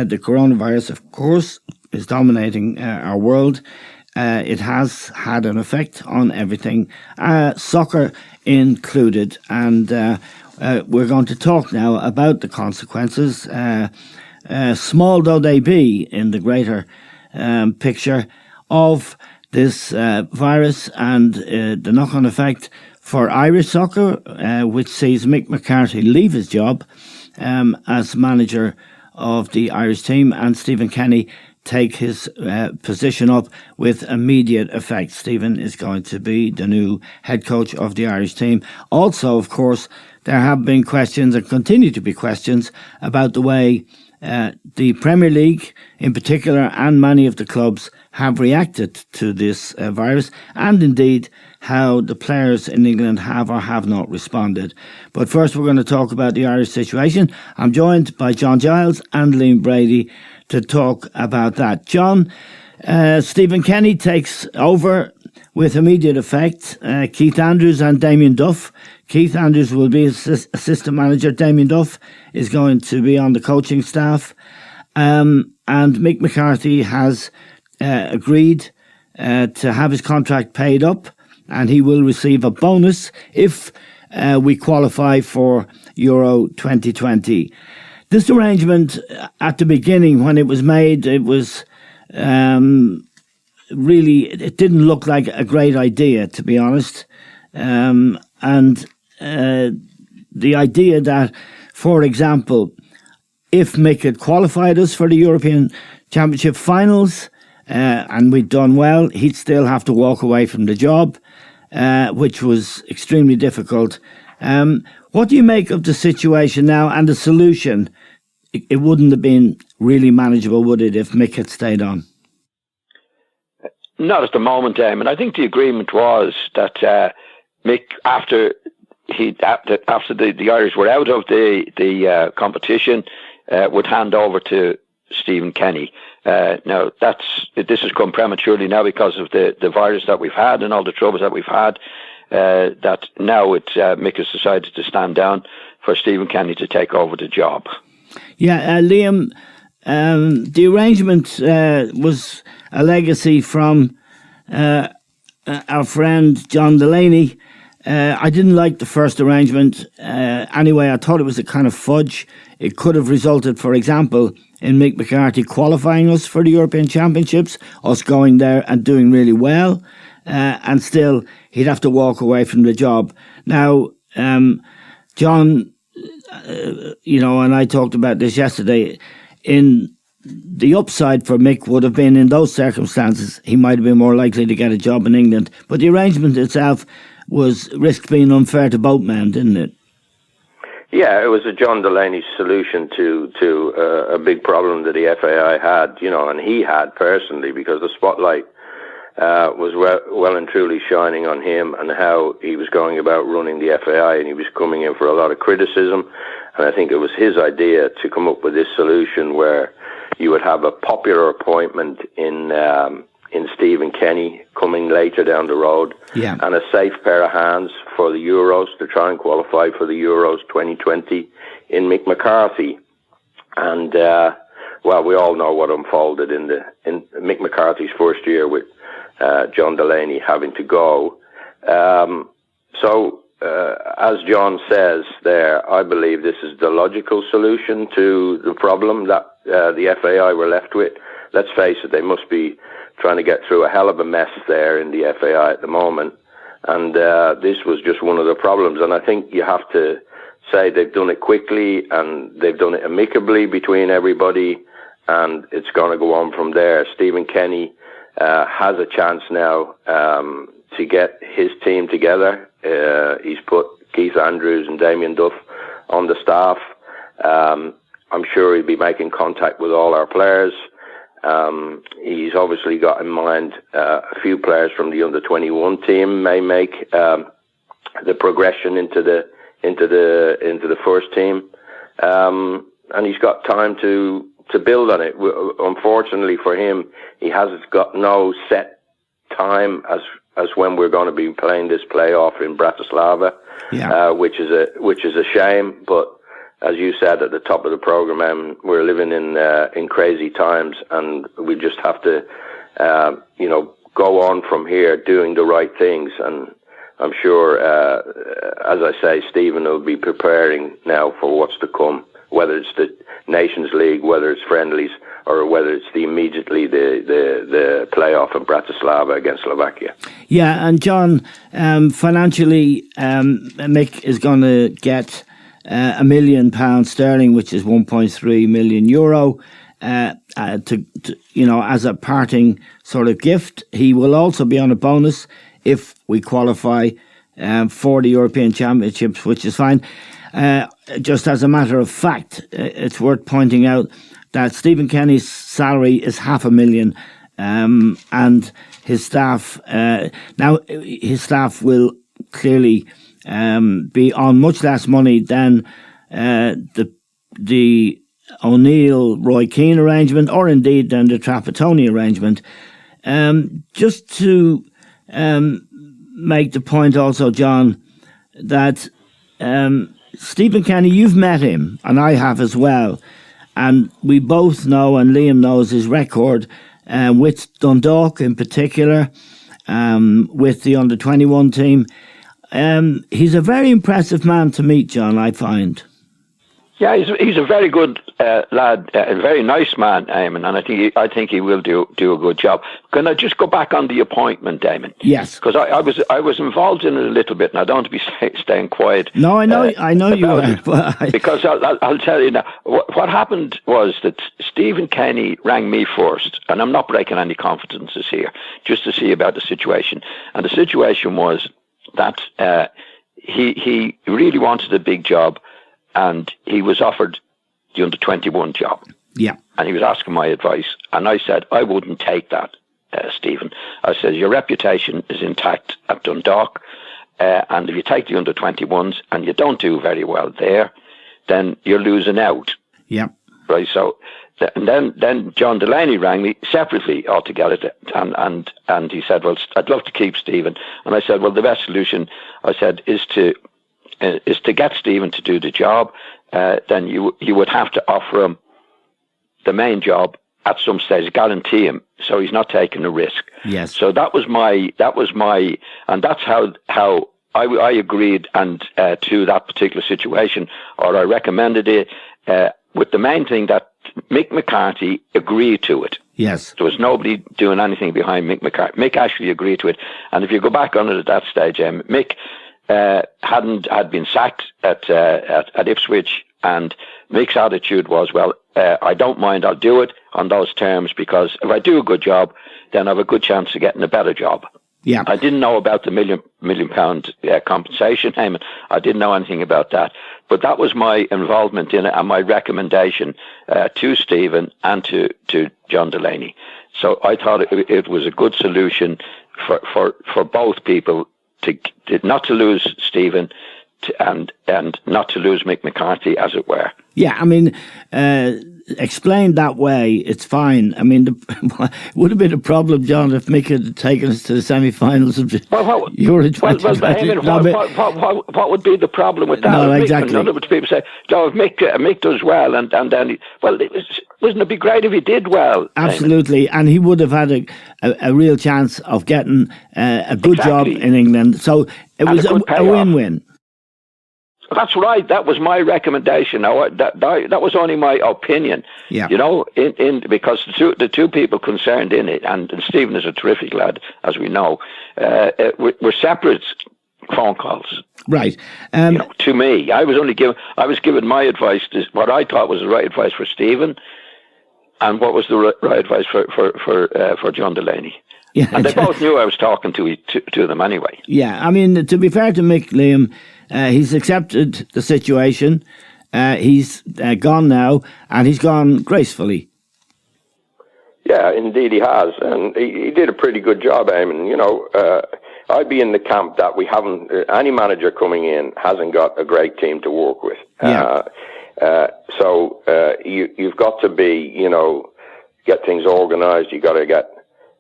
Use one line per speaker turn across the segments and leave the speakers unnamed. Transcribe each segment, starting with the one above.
the coronavirus, of course, is dominating our world. It has had an effect on everything, soccer included. And we're going to talk now about the consequences, small though they be in the greater picture of this virus and the knock-on effect for Irish soccer, which sees Mick McCarthy leave his job as manager of the Irish team, and Stephen Kenny take his position up with immediate effect. Stephen is going to be the new head coach of the Irish team. Also, of course, there have been questions and continue to be questions about the way the Premier League in particular and many of the clubs have reacted to this virus, and indeed how the players in England have or have not responded. But first we're going to talk about the Irish situation. I'm joined by John Giles and Liam Brady to talk about that. John, Stephen Kenny takes over with immediate effect. Keith Andrews and Damien Duff. Keith Andrews will be assistant manager. Damien Duff is going to be on the coaching staff. And Mick McCarthy has agreed to have his contract paid up, and he will receive a bonus if we qualify for Euro 2020. This arrangement, at the beginning when it was made, it was really, it didn't look like a great idea, to be honest. And the idea that, for example, if Mick had qualified us for the European Championship finals and we'd done well, he'd still have to walk away from the job, which was extremely difficult. What do you make of the situation now and the solution? It wouldn't have been really manageable, would it, if Mick had stayed on?
Not at the moment, and I think the agreement was that Mick, after the Irish were out of the competition, would hand over to Stephen Kenny. Now this has come prematurely now because of the virus that we've had and all the troubles that we've had. That now Mick has decided to stand down for Stephen Kenny to take over the job.
Yeah, Liam, the arrangement was a legacy from our friend John Delaney. I didn't like the first arrangement. Anyway, I thought it was a kind of fudge. It could have resulted, for example, in Mick McCarthy qualifying us for the European Championships, us going there and doing really well, and still he'd have to walk away from the job. Now, John, and I talked about this yesterday, in the upside for Mick would have been in those circumstances, he might have been more likely to get a job in England. But the arrangement itself was risked being unfair to both men, didn't it?
Yeah, it was a John Delaney solution to a big problem that the FAI had, and he had personally, because the spotlight was well and truly shining on him and how he was going about running the FAI, and he was coming in for a lot of criticism. And I think it was his idea to come up with this solution where you would have a popular appointment in Stephen Kenny coming later down the road, and a safe pair of hands for the Euros to try and qualify for the Euros 2020 in Mick McCarthy. And we all know what unfolded in Mick McCarthy's first year with John Delaney having to go. As John says there, I believe this is the logical solution to the problem that the FAI were left with. Let's face it, they must be trying to get through a hell of a mess there in the FAI at the moment. And this was just one of the problems. And I think you have to say they've done it quickly and they've done it amicably between everybody, and it's going to go on from there. Stephen Kenny has a chance now to get his team together. He's put Keith Andrews and Damien Duff on the staff. I'm sure he'll be making contact with all our players. He's obviously got in mind a few players from the under-21 team may make the progression into the first team, and he's got time to build on it. Unfortunately for him, he has got no set time as when we're going to be playing this playoff in Bratislava, which is a shame. But as you said at the top of the program, we're living in crazy times, and we just have to, go on from here doing the right things. And I'm sure, as I say, Stephen will be preparing now for what's to come, whether it's the Nations League, whether it's friendlies, or whether it's the playoff in Bratislava against Slovakia.
Yeah, and John, financially, Mick is going to get £1 million sterling, which is 1.3 million euro, as a parting sort of gift. He will also be on a bonus if we qualify for the European Championships, which is fine. Just as a matter of fact, it's worth pointing out that Stephen Kenny's salary is £500,000, and his staff will clearly be on much less money than the O'Neill Roy Keane arrangement, or indeed than the Trapattoni arrangement. Just to make the point also, John, that Stephen Kenny, you've met him, and I have as well, and we both know, and Liam knows his record with Dundalk in particular, with the under-21 team. He's a very impressive man to meet, John, I find.
Yeah, he's a very good lad, a very nice man, Eamon, and I think he will do a good job. Can I just go back on the appointment, Eamon?
Yes,
because I was involved in it a little bit, and I don't want to be staying quiet.
No, I know you are.
Because I'll tell you now. What happened was that Stephen Kenny rang me first, and I'm not breaking any confidences here, just to see about the situation. And the situation was that he really wanted a big job, and he was offered the under-21 job.
Yeah.
And he was asking my advice. And I said, I wouldn't take that, Stephen. I said, your reputation is intact at Dundalk. And if you take the under-21s and you don't do very well there, then you're losing out.
Yeah.
Right. So, and then John Delaney rang me separately altogether. And he said, well, I'd love to keep Stephen. And I said, well, the best solution, I said, is to get Stephen to do the job. Then you would have to offer him the main job at some stage, guarantee him, so he's not taking a risk.
Yes.
So that was my, and that's how I agreed to that particular situation, or I recommended it, with the main thing that Mick McCarthy agreed to it.
Yes.
There was nobody doing anything behind Mick McCarthy. Mick actually agreed to it. And if you go back on it at that stage, Mick had been sacked at Ipswich, and Mick's attitude was, well, I don't mind, I'll do it on those terms, because if I do a good job, then I have a good chance of getting a better job.
Yeah.
I didn't know about the million pound compensation payment. I didn't know anything about that. But that was my involvement in it, and my recommendation to Stephen and to John Delaney. So I thought it was a good solution for both people, to not to lose Stephen and not to lose Mick McCarthy, as it were.
Yeah, I mean, explained that way, it's fine. I mean, it would have been a problem, John, if Mick had taken us to the semi-finals of the Euro 2020.
What would be the problem with that?
No, exactly.
None of it, people say, no, if Mick does well, and then wouldn't it be great if he did well?
Absolutely, and he would have had a real chance of getting a good job in England. So it was a win-win.
That's right. That was my recommendation. Now, that was only my opinion.
Yeah.
You know, because the two people concerned in it, and Stephen is a terrific lad, as we know, were separate phone calls.
Right.
To me, I was given my advice, what I thought was the right advice for Stephen, and what was the right advice for John Delaney. Yeah, and they both knew I was talking to them anyway.
Yeah, I mean, to be fair to Mick, Liam, he's accepted the situation. He's gone now, and he's gone gracefully.
Yeah, indeed he has, and he did a pretty good job, Eamon. You know, I'd be in the camp that we haven't, any manager coming in hasn't got a great team to work with.
Yeah.
So you've got to get things organised. You've got to get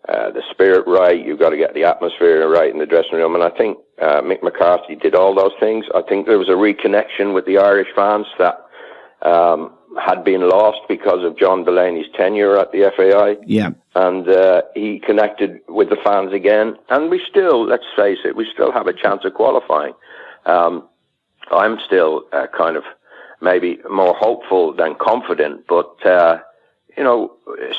the spirit right. You've got to get the atmosphere right in the dressing room. And I think Mick McCarthy did all those things. I think there was a reconnection with the Irish fans that had been lost because of John Delaney's tenure at the FAI.
Yeah.
And he connected with the fans again. And we still, let's face it, we still have a chance of qualifying. I'm still kind of maybe more hopeful than confident, but,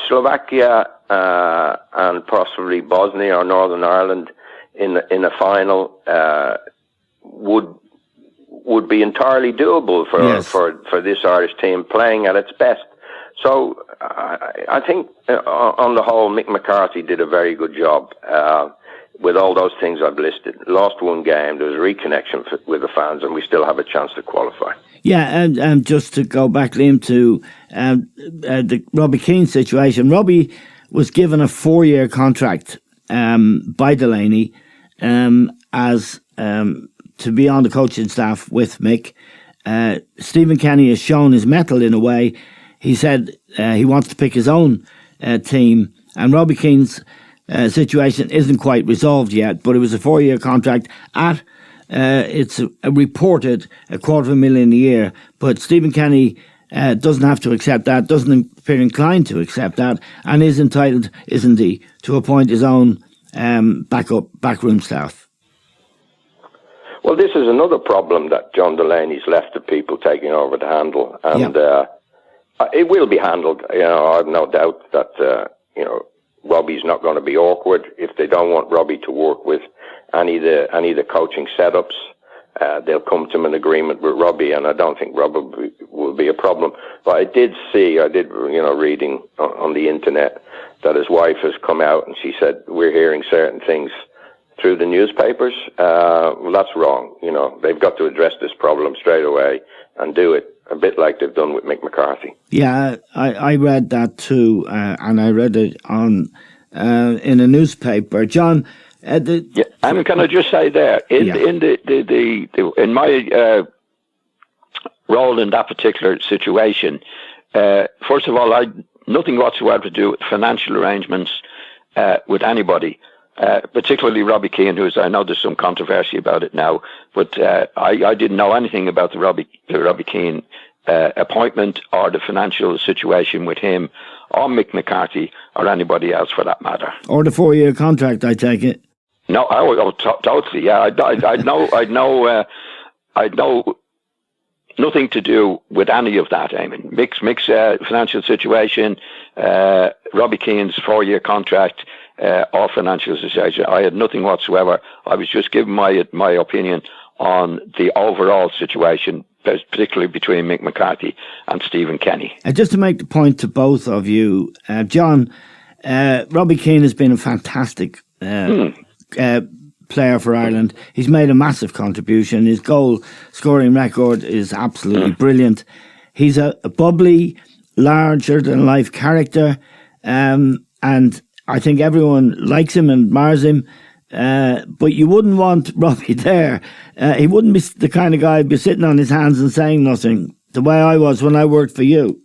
Slovakia and possibly Bosnia or Northern Ireland in a final would be entirely doable for this Irish team playing at its best. So I think on the whole, Mick McCarthy did a very good job with all those things I've listed. Lost one game, there was a reconnection with the fans, and we still have a chance to qualify.
Yeah, and just to go back, Liam, to the Robbie Keane situation. Robbie was given a 4-year contract by Delaney as to be on the coaching staff with Mick. Stephen Kenny has shown his mettle in a way. He said he wants to pick his own team, and Robbie Keane's situation isn't quite resolved yet, but it was a 4-year contract at it's reported $250,000 a year, but Stephen Kenny doesn't have to accept that, doesn't appear inclined to accept that, and is entitled, isn't he, to appoint his own backroom staff.
Well, this is another problem that John Delaney's left to people taking over to handle, and it will be handled. I have no doubt that Robbie's not going to be awkward. If they don't want Robbie to work with any of the coaching setups, they'll come to an agreement with Robbie, and I don't think Robbie will be a problem. But I did reading on the internet that his wife has come out and she said, we're hearing certain things through the newspapers. Well, that's wrong. They've got to address this problem straight away and do it a bit like they've done with Mick McCarthy.
Yeah, I read that too, and I read it on in a newspaper. John,
and can I just say there, in my role in that particular situation, first of all, I had nothing whatsoever to do with financial arrangements with anybody. Particularly Robbie Keane, I know there's some controversy about it now, but I didn't know anything about the Robbie Keane appointment or the financial situation with him or Mick McCarthy or anybody else for that matter.
Or the 4-year contract, I take it.
No, totally. Yeah, I'd know nothing to do with any of that. I mean, Mick's financial situation, Robbie Keane's 4-year contract. Or financial situation. I had nothing whatsoever. I was just giving my opinion on the overall situation, particularly between Mick McCarthy and Stephen Kenny.
Just to make the point to both of you, John, Robbie Keane has been a fantastic player for Ireland. He's made a massive contribution. His goal scoring record is absolutely brilliant. He's a bubbly, larger than life character, and I think everyone likes him and admires him, but you wouldn't want Robbie there. He wouldn't be the kind of guy who'd be sitting on his hands and saying nothing, the way I was when I worked for you.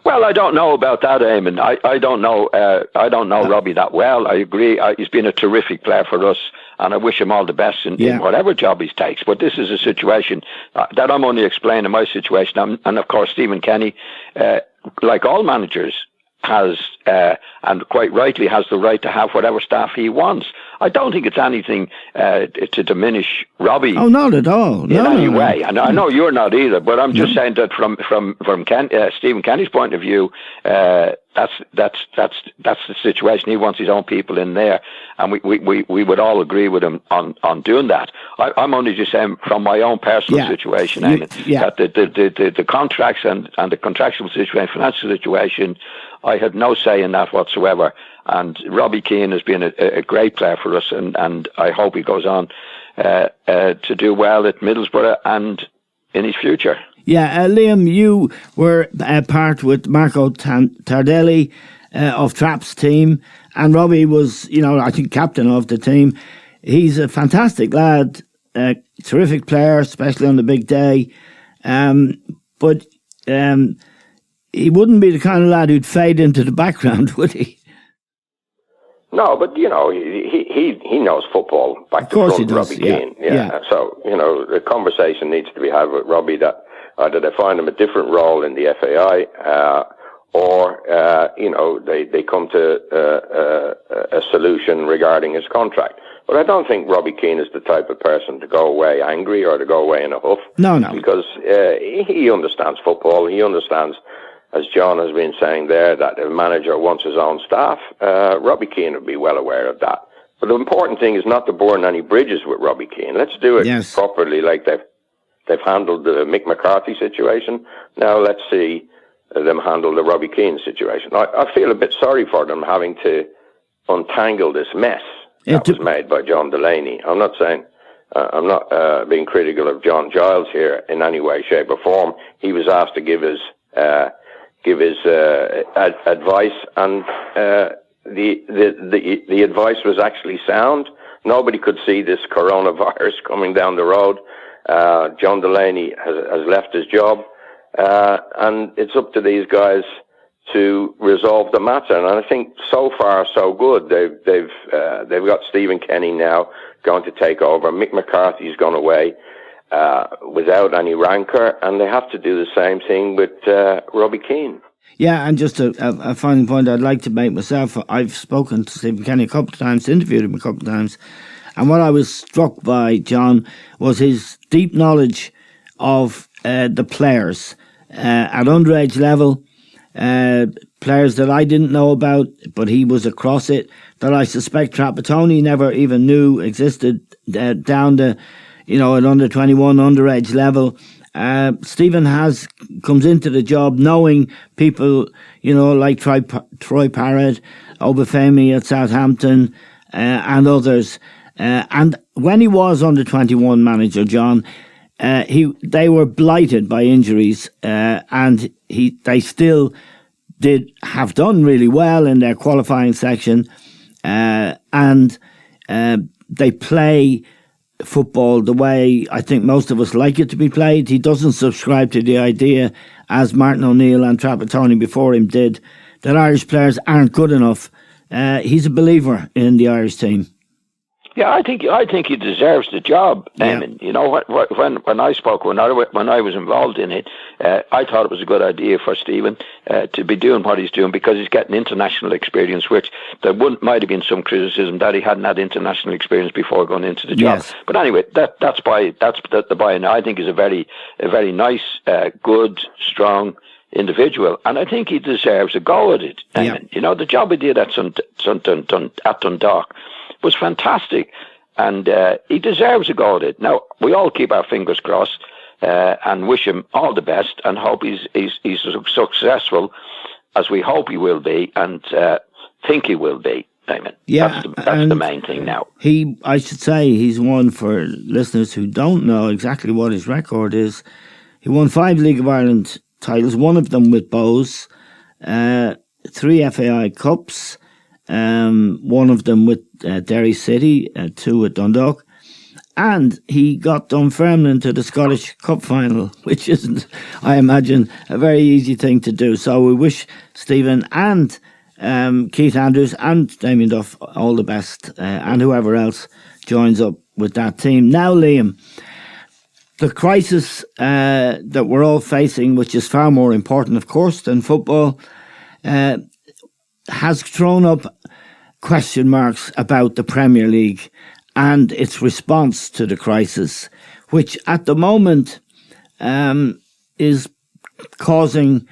Well, I don't know about that, Eamon. I don't know. I don't know Robbie that well. I agree. He's been a terrific player for us, and I wish him all the best in whatever job he takes. But this is a situation that I'm only explaining my situation, and of course, Stephen Kenny, like all managers, has, and quite rightly, has the right to have whatever staff he wants. I don't think it's anything to diminish Robbie.
Oh, not at all.
In any way. And I know you're not either, but I'm just saying that from Stephen Kenny's point of view, that's the situation. He wants his own people in there, and we would all agree with him on doing that. I'm only just saying from my own personal situation, that the contracts and the contractual situation, financial situation, I had no say in that whatsoever. And Robbie Keane has been a great player for us, and I hope he goes on to do well at Middlesbrough and in his future.
Yeah, Liam, you were part with Marco Tardelli of Trapp's team, and Robbie was, I think, captain of the team. He's a fantastic lad, terrific player, especially on the big day. But he wouldn't be the kind of lad who'd fade into the background, would he?
No, but he knows football back to front. Robbie Keane, yeah. So the conversation needs to be had with Robbie that Either they find him a different role in the FAI, or they come to a solution regarding his contract. But I don't think Robbie Keane is the type of person to go away angry or to go away in a huff.
No.
Because he understands football. He understands, as John has been saying there, that a manager wants his own staff. Robbie Keane would be well aware of that. But the important thing is not to burn any bridges with Robbie Keane. Let's do it properly, like they've handled the Mick McCarthy situation. Now let's see them handle the Robbie Keane situation. I feel a bit sorry for them having to untangle this mess that was made by John Delaney. I'm not saying, I'm not being critical of John Giles here in any way, shape or form. He was asked to give his advice, and the advice was actually sound. Nobody could see this coronavirus coming down the road. John Delaney has left his job, and it's up to these guys to resolve the matter. And I think so far so good. They've got Stephen Kenny now going to take over. Mick McCarthy's gone away without any rancour, and they have to do the same thing with Robbie Keane.
Yeah, and just a final point I'd like to make myself. I've spoken to Stephen Kenny a couple of times, interviewed him a couple of times, and what I was struck by, John, was his deep knowledge of the players at underage level, players that I didn't know about, but he was across it, that I suspect Trapattoni never even knew existed down to, at under 21 underage level. Stephen comes into the job knowing people, like Troy Parrott, Obafemi at Southampton, and others. And when he was under 21 manager, John, they were blighted by injuries, and they still have done really well in their qualifying section, and they play football the way I think most of us like it to be played. He doesn't subscribe to the idea, as Martin O'Neill and Trapattoni before him did, that Irish players aren't good enough. He's a believer in the Irish team.
Yeah, I think he deserves the job.
Yeah.
When I spoke, when I was involved in it, I thought it was a good idea for Stephen to be doing what he's doing, because he's getting international experience, which there might have been some criticism that he hadn't had international experience before going into the job.
Yes.
But anyway, that's the buy-in. I think is a very nice, good, strong individual, and I think he deserves a go at it.
Yeah.
The job he did at Dundalk was fantastic, and he deserves a go at it. Now, we all keep our fingers crossed and wish him all the best, and hope he's successful as we hope he will be, and think he will be.
Yeah,
that's the main thing now.
I should say, he's won, for listeners who don't know exactly what his record is, he won 5 League of Ireland titles, one of them with Bows, 3 FAI Cups, one of them with Derry City, 2 at Dundalk, and he got Dunfermline to the Scottish Cup final, which isn't, I imagine, a very easy thing to do. So we wish Stephen and Keith Andrews and Damien Duff all the best, and whoever else joins up with that team. Now, Liam, the crisis that we're all facing, which is far more important, of course, than football, has thrown up question marks about the Premier League and its response to the crisis, which at the moment is causing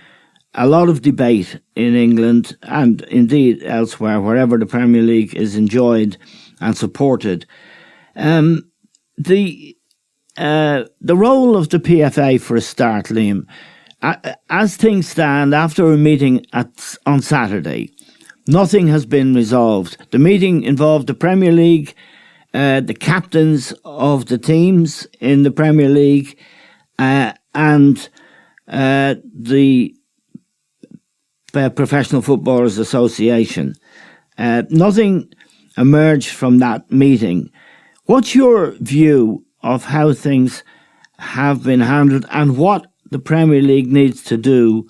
a lot of debate in England and indeed elsewhere, wherever the Premier League is enjoyed and supported. The role of the PFA, for a start, Liam, as things stand, after a meeting on Saturday, nothing has been resolved. The meeting involved the Premier League, the captains of the teams in the Premier League, and the Professional Footballers Association. Nothing emerged from that meeting. What's your view of how things have been handled and what the Premier League needs to do?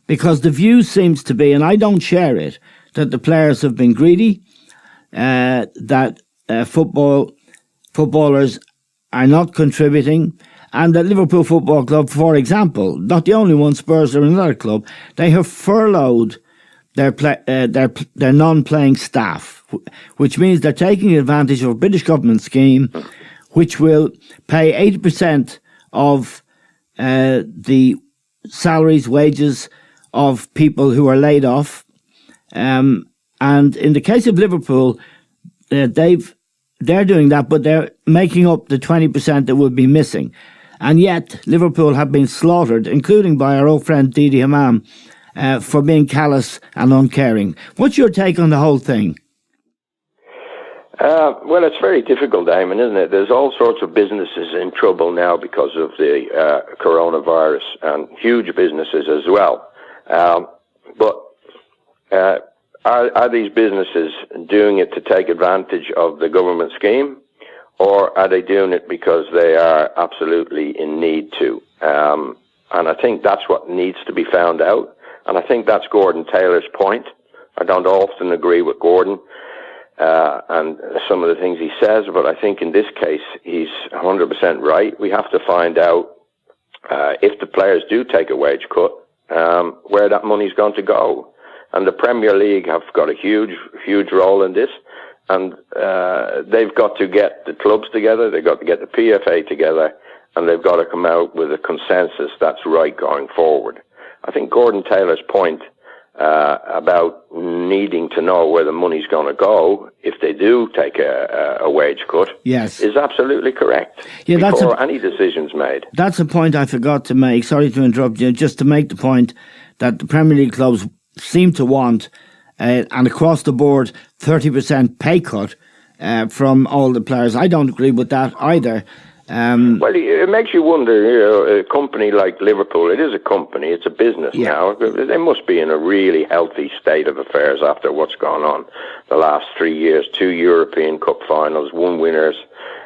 Because the view seems to be, and I don't share it, that the players have been greedy, that footballers are not contributing, And the Liverpool Football Club, for example, not the only one, Spurs are another club, they have furloughed their non-playing staff, which means they're taking advantage of a British government scheme which will pay 80% of the salaries, wages of people who are laid off. And in the case of Liverpool, they're doing that, but they're making up the 20% that would be missing. And yet, Liverpool have been slaughtered, including by our old friend Didi Hammam, for being callous and uncaring. What's your take on the whole thing?
Well, it's very difficult, Eamon, isn't it? There's all sorts of businesses in trouble now because of the coronavirus, and huge businesses as well. But are these businesses doing it to take advantage of the government scheme, or are they doing it because they are absolutely in need to? And I think that's what needs to be found out. And I think that's Gordon Taylor's point. I don't often agree with Gordon and some of the things he says, but I think in this case he's 100% right. We have to find out if the players do take a wage cut, where that money's going to go. And the Premier League have got a huge role in this. And they've got to get the clubs together, they've got to get the PFA together, and they've got to come out with a consensus that's right going forward. I think Gordon Taylor's point about needing to know where the money's going to go if they do take a wage cut is absolutely correct.
Yeah,
before any decision's made.
That's a point I forgot to make. Sorry to interrupt you. Just to make the point that the Premier League clubs seem to want, and across the board, 30% pay cut from all the players. I don't agree with that either.
Well, it makes you wonder, a company like Liverpool, it is a company, it's a business now. They must be in a really healthy state of affairs after what's gone on the last 3 years. 2 European Cup finals, 1 winners.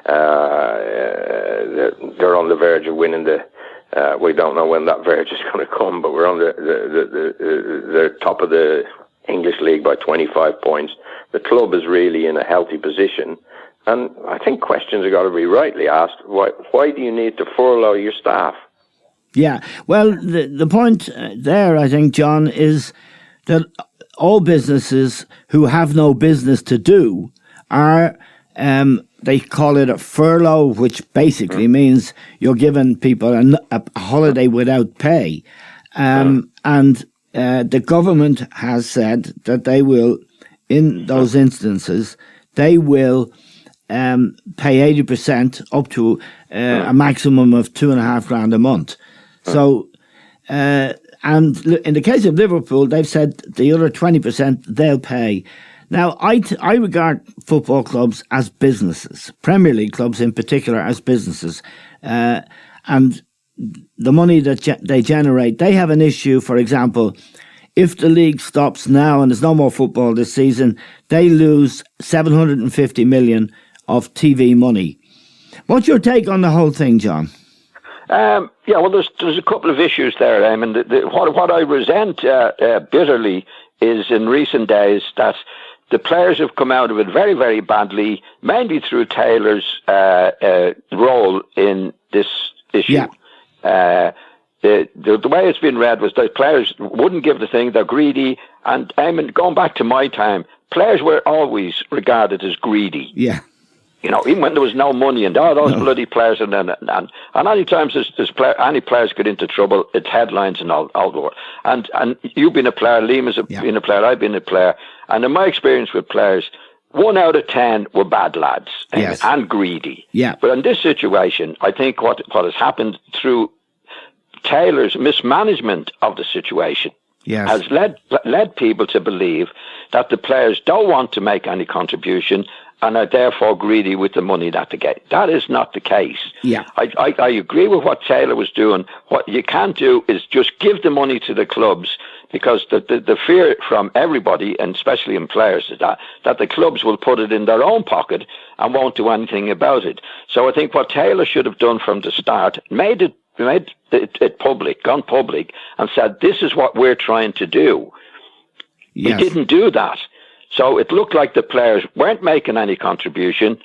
They're on the verge of winning we don't know when that verge is going to come, but we're on the top of the English League by 25 points. The club is really in a healthy position. And I think questions have got to be rightly asked. Why do you need to furlough your staff?
Yeah, well, the point there, I think, John, is that all businesses who have no business to do are, they call it a furlough, which basically means you're giving people a holiday without pay. And the government has said that they will, in those instances, they will pay 80% up to a maximum of $2,500 a month. So, and in the case of Liverpool, they've said the other 20% they'll pay. Now, I regard football clubs as businesses, Premier League clubs in particular as businesses, and the money that they generate. They have an issue, for example, if the league stops now and there's no more football this season, they lose $750 million of TV money. What's your take on the whole thing, John?
Well, there's a couple of issues there. I mean, what I resent bitterly is in recent days that the players have come out of it very, very badly, mainly through Taylor's role in this issue. Yeah. The way it's been read was that players wouldn't give the thing, they're greedy. And I mean, going back to my time, players were always regarded as greedy.
Yeah.
You know, even when there was no money and all those bloody players, and any times any players get into trouble, it's headlines and all the world. And you've been a player, Liam has been a player, I've been a player, and in my experience with players, 1 out of 10 were bad lads and greedy. Yeah. But in this situation, I think what has happened through Taylor's mismanagement of the situation has led people to believe that the players don't want to make any contribution and are therefore greedy with the money that they get. That is not the case. Yeah. I agree with what Taylor was doing. What you can't do is just give the money to the clubs, because the fear from everybody, and especially in players, is that the clubs will put it in their own pocket and won't do anything about it. So I think what Taylor should have done from the start, made it public, gone public, and said, this is what we're trying to do. Yes. He didn't do that. So it looked like the players weren't making any contribution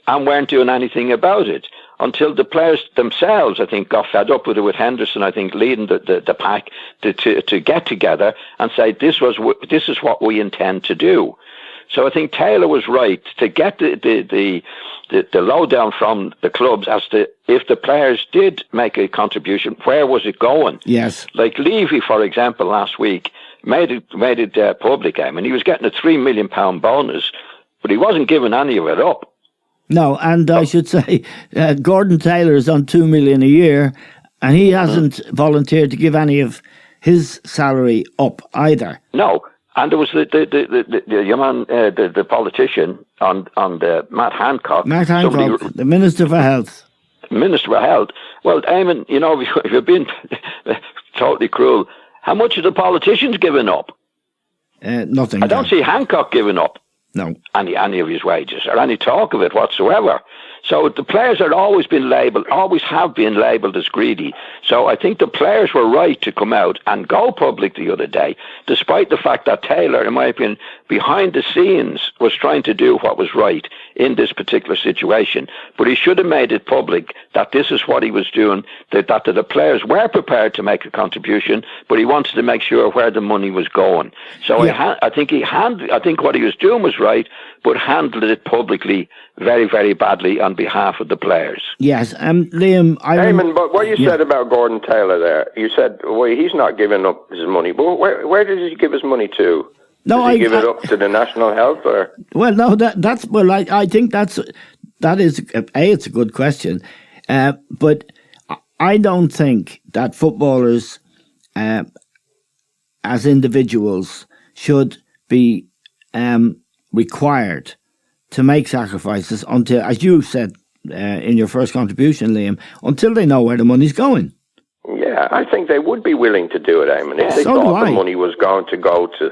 and weren't doing anything about it. until the players themselves, I think, got fed up with it, with Henderson, I think, leading the pack to get together and say, this is what we intend to do. So I think Taylor was right to get the lowdown from the clubs as to if the players did make a contribution, where was it going?
Yes.
Like Levy, for example, last week made it public. I mean, he was getting a £3 million bonus, but he wasn't giving any of it up.
No, and I should say, Gordon Taylor is on $2 million a year, and he hasn't volunteered to give any of his salary up either.
No. And there was the politician on the Matt Hancock.
Matt Hancock, the Minister for Health.
Minister for Health. Well, Eamon, you know, if you're being totally cruel, how much are the politicians giving up?
Nothing.
I don't see Hancock giving up.
No.
Any of his wages or any talk of it whatsoever. So the players have always have been labelled as greedy. So I think the players were right to come out and go public the other day, despite the fact that Taylor, in my opinion, behind the scenes was trying to do what was right in this particular situation. But he should have made it public that this is what he was doing, that the players were prepared to make a contribution, but he wanted to make sure where the money was going. So yeah. I think what he was doing was right, but handled it publicly very, very badly on behalf of the players.
Yes, Liam,
Eamon, but what you said about Gordon Taylor there, you said, well, he's not giving up his money. But where does he give his money to?
No,
does he give it up to the National Health? Or?
Well, no, I think that is it's a good question, but I don't think that footballers, as individuals, should be required to make sacrifices until, as you said in your first contribution, Liam, until they know where the money's going.
Yeah, I think they would be willing to do it, Eamon, if they thought the money was going to go to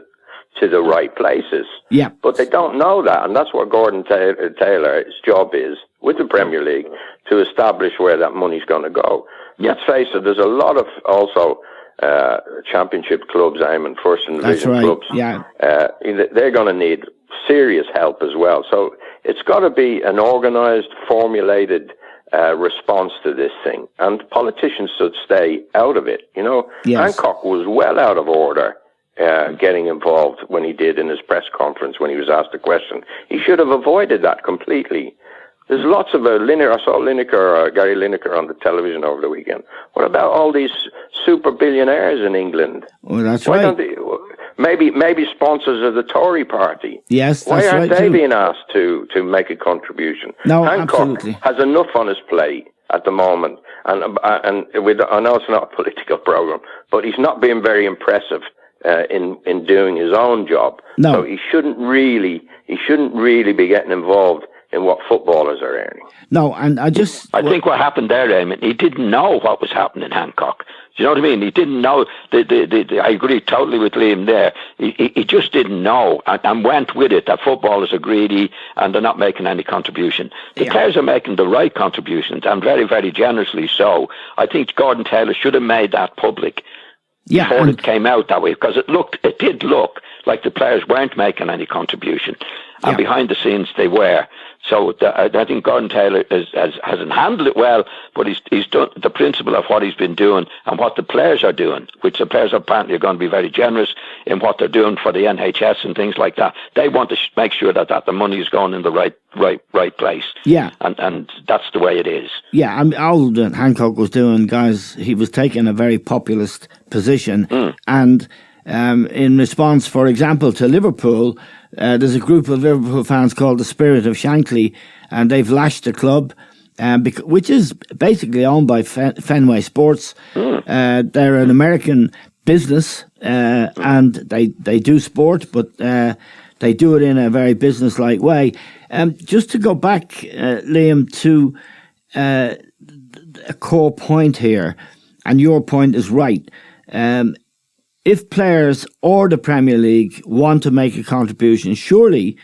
the right places.
Yeah.
But they don't know that, and that's what Gordon Taylor's job is with the Premier League, to establish where that money's going to go. Let's face it, there's a lot of also championship clubs, Eamon, first and division clubs.
Yeah.
They're going to need serious help as well. So it's got to be an organised, formulated response to this thing. And politicians should stay out of it. You know, yes. Hancock was well out of order getting involved when he did in his press conference when he was asked a question. He should have avoided that completely. There's lots of I saw Gary Lineker on the television over the weekend. What about all these super billionaires in England?
Well, that's
Why
right.
Don't they, maybe sponsors of the Tory party.
Yes, that's
Why aren't
right
they
too.
being asked to make a contribution?
No,
Hancock
absolutely.
has enough on his plate at the moment, and I know it's not a political program, but he's not being very impressive in doing his own job.
No.
So he shouldn't really be getting involved in what footballers are earning.
No, and I
think what happened there, Eamon, he didn't know what was happening in Hancock. Do you know what I mean? He didn't know. I agree totally with Liam there. He just didn't know and went with it that footballers are greedy and they're not making any contribution. The players are making the right contributions and very, very generously so. I think Gordon Taylor should have made that public before it came out that way, because it did look like the players weren't making any contribution. And behind the scenes they were. So I think Gordon Taylor hasn't handled it well, but he's done the principle of what he's been doing and what the players are doing, which the players apparently are going to be very generous in what they're doing for the NHS and things like that. They want to make sure that the money is going in the right place.
Yeah.
And that's the way it is.
Yeah, all that Hancock was doing, guys, he was taking a very populist position. And in response, for example, to Liverpool, there's a group of Liverpool fans called the Spirit of Shankly, and they've lashed the club, which is basically owned by Fenway Sports. They're an American business, and they do sport, but they do it in a very business-like way. Just to go back, Liam, to a core point here, and your point is right. If players or the Premier League want to make a contribution, surely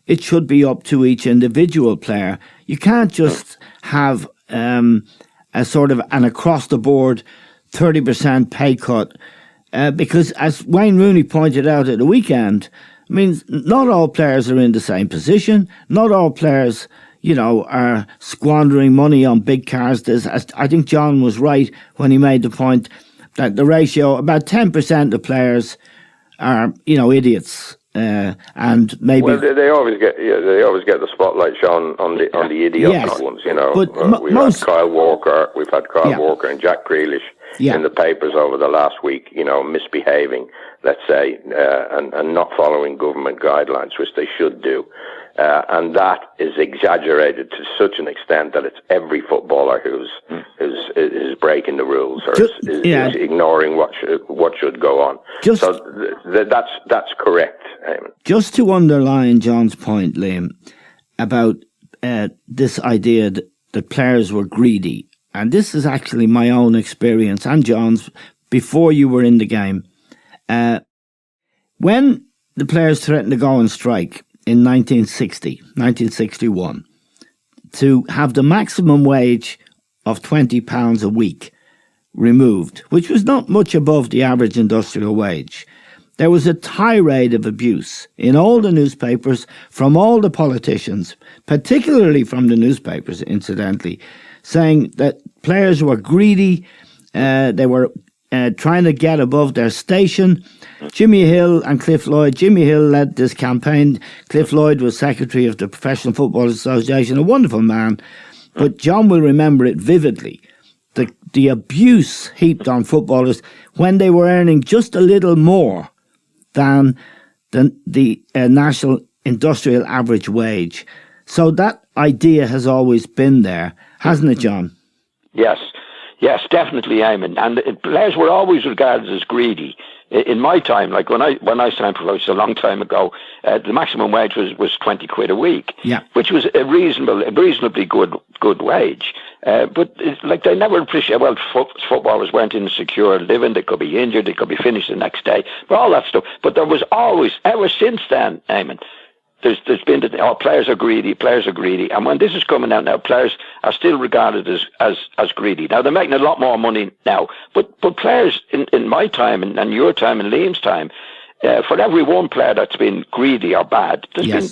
it should be up to each individual player. You can't just have a sort of an across-the-board 30% pay cut, because as Wayne Rooney pointed out at the weekend, I mean, not all players are in the same position. Not all players, are squandering money on big cars. I think John was right when he made the point that the ratio, about 10% of players are, idiots. And maybe
they always get the spotlight shone on the idiotic ones.
But
we've had Kyle Walker and Jack Grealish in the papers over the last week. Misbehaving, let's say, and not following government guidelines, which they should do. And that is exaggerated to such an extent that it's every footballer who's breaking the rules or is ignoring what should go on. That's correct, Eamon.
Just to underline John's point, Liam, about this idea that players were greedy, and this is actually my own experience and John's before you were in the game. When the players threatened to go on strike in 1961, to have the maximum wage of £20 a week removed, which was not much above the average industrial wage, there was a tirade of abuse in all the newspapers from all the politicians, particularly from the newspapers, incidentally, saying that players were greedy, they were trying to get above their station. Jimmy Hill and Cliff Lloyd. Jimmy Hill led this campaign. Cliff Lloyd was secretary of the Professional Football Association, a wonderful man. But John will remember it vividly. The abuse heaped on footballers when they were earning just a little more than the national industrial average wage. So that idea has always been there, hasn't it, John?
Yes, definitely, Eamon. And players were always regarded as greedy. In my time, like when I signed professional a long time ago, the maximum wage was 20 quid a week, which was a reasonably good wage. But they never appreciate. Well, footballers weren't in a secure living. They could be injured. They could be finished the next day. But all that stuff. But there was always, ever since then, Eamon, there's been players are greedy, and when this is coming out now, players are still regarded as greedy. Now they're making a lot more money now, but players in my time and your time and Liam's time, for every one player that's been greedy or bad, there's been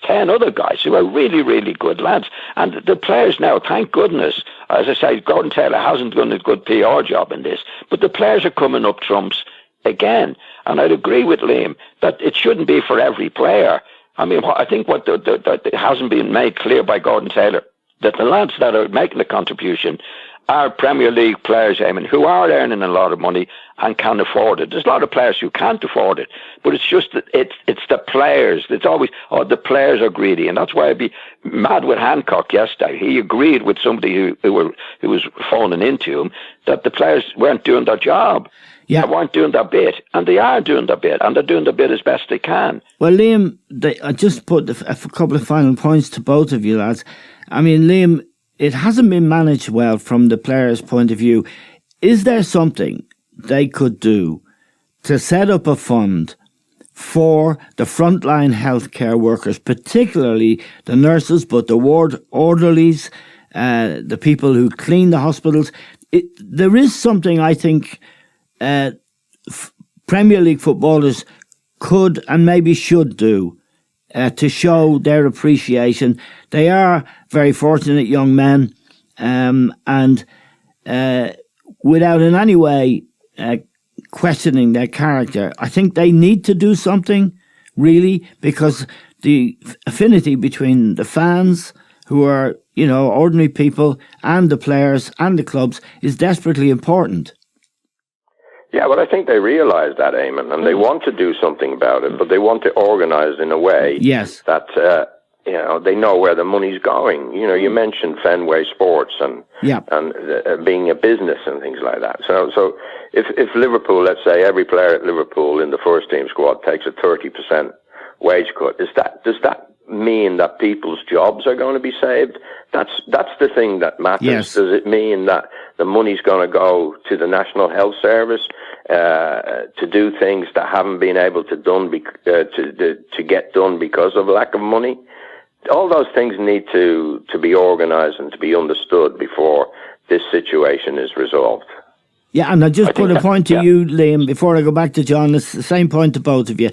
10 other guys who are really, really good lads. And the players now, thank goodness, as I say, Gordon Taylor hasn't done a good PR job in this, but the players are coming up trumps again. And I'd agree with Liam that it shouldn't be for every player. I mean, I think what it hasn't been made clear by Gordon Taylor, that the lads that are making the contribution are Premier League players, Eamon, who are earning a lot of money and can afford it. There's a lot of players who can't afford it, but it's just that it's the players. It's always, the players are greedy, and that's why I'd be mad with Hancock yesterday. He agreed with somebody who was phoning into him that the players weren't doing their job. They weren't doing their bit, and they are doing their bit, and they're doing their bit as best they can.
Well, Liam, I just put a couple of final points to both of you lads. I mean, Liam, it hasn't been managed well from the players' point of view. Is there something they could do to set up a fund for the frontline healthcare workers, particularly the nurses, but the ward orderlies, the people who clean the hospitals? There is something I think Premier League footballers could and maybe should do to show their appreciation. They are very fortunate young men, and without in any way questioning their character, I think they need to do something, really, because the affinity between the fans, who are, ordinary people, and the players and the clubs is desperately important.
Yeah, well, I think they realise that, Eamon, and they want to do something about it, but they want to organise in a way that they know where the money's going. You mentioned Fenway Sports and being a business and things like that. So if Liverpool, let's say every player at Liverpool in the first team squad takes a 30% wage cut, does that mean that people's jobs are going to be saved? That's the thing that matters.
Yes.
Does it mean that the money's going to go to the National Health Service to do things that haven't been able to get done because of lack of money? All those things need to be organised and to be understood before this situation is resolved.
Yeah, and I just put a point to you, Liam, before I go back to John. It's the same point to both of you.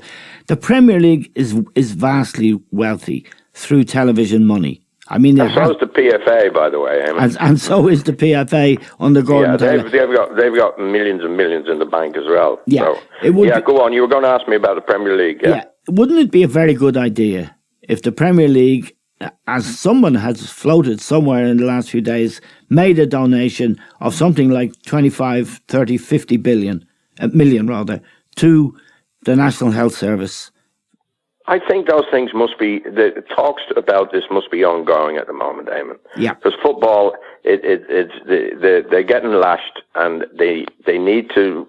The Premier League is vastly wealthy through television money. I mean,
and so is the PFA, by the way.
And so is the PFA under Gordon Taylor.
They've got millions and millions in the bank as well.
Yeah,
so, go on. You were going to ask me about the Premier League. Yeah.
Wouldn't it be a very good idea if the Premier League, as someone has floated somewhere in the last few days, made a donation of something like 25, 30, 50 million rather, to the National Health Service?
I think those things must be, the talks about this must be ongoing at the moment, Eamon.
Yeah.
Because football, they're getting lashed, and they need to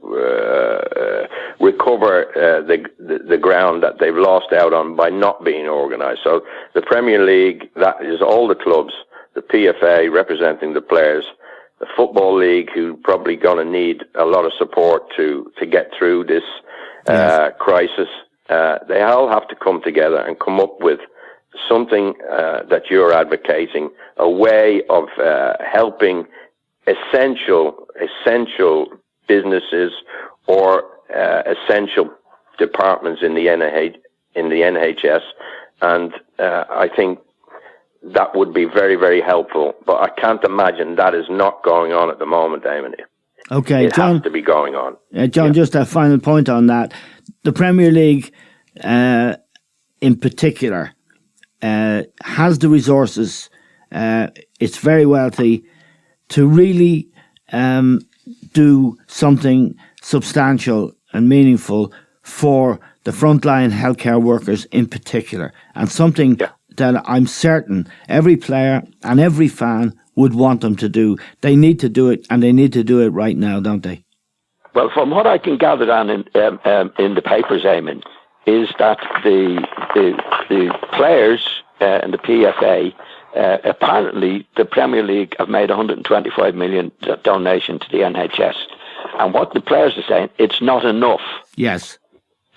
recover the ground that they've lost out on by not being organised. So the Premier League, that is all the clubs, the PFA representing the players, the Football League, who probably going to need a lot of support to get through this crisis. They all have to come together and come up with something that you're advocating, a way of helping essential businesses or essential departments in the NHS, and I think that would be very, very helpful. But I can't imagine that is not going on at the moment, Eamon.
Okay,
it
John,
has to be going on.
John, just a final point on that. The Premier League, in particular, has the resources. It's very wealthy to really do something substantial and meaningful for the frontline healthcare workers in particular, and something that I'm certain every player and every fan would want them to do. They need to do it, and they need to do it right now, don't they?
Well, from what I can gather on in the papers, Eamon, is that the players and the PFA, apparently the Premier League have made 125 million donation to the NHS. And what the players are saying, it's not enough.
Yes.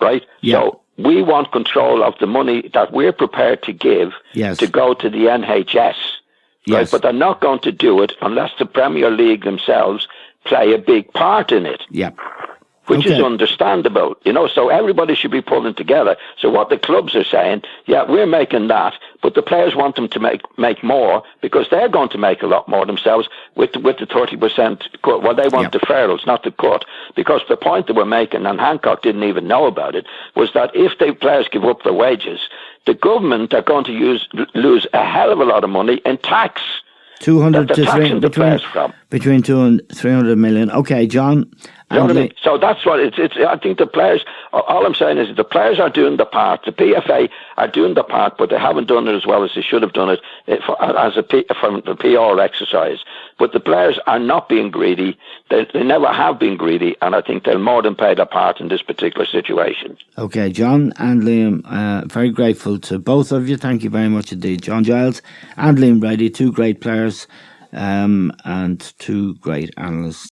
Right?
Yeah.
So we want control of the money that we're prepared to give to go to the NHS. Right?
Yes.
But they're not going to do it unless the Premier League themselves play a big part in it.
Yeah.
Which is understandable, so everybody should be pulling together. So what the clubs are saying, we're making that, but the players want them to make more, because they're going to make a lot more themselves with the 30% cut. Well, they want deferrals, not the cut, because the point that we're making, and Hancock didn't even know about it, was that if the players give up their wages, the government are going to lose a hell of a lot of money in tax.
200 to 300, between 200 and 300 million. Okay, John.
You know what I mean? So that's what it's. I think the players. All I'm saying is the players are doing the part. The PFA are doing the part, but they haven't done it as well as they should have done it from the PR exercise. But the players are not being greedy. They never have been greedy, and I think they'll more than play their part in this particular situation.
Okay, John and Liam, very grateful to both of you. Thank you very much indeed, John Giles and Liam Brady, two great players and two great analysts.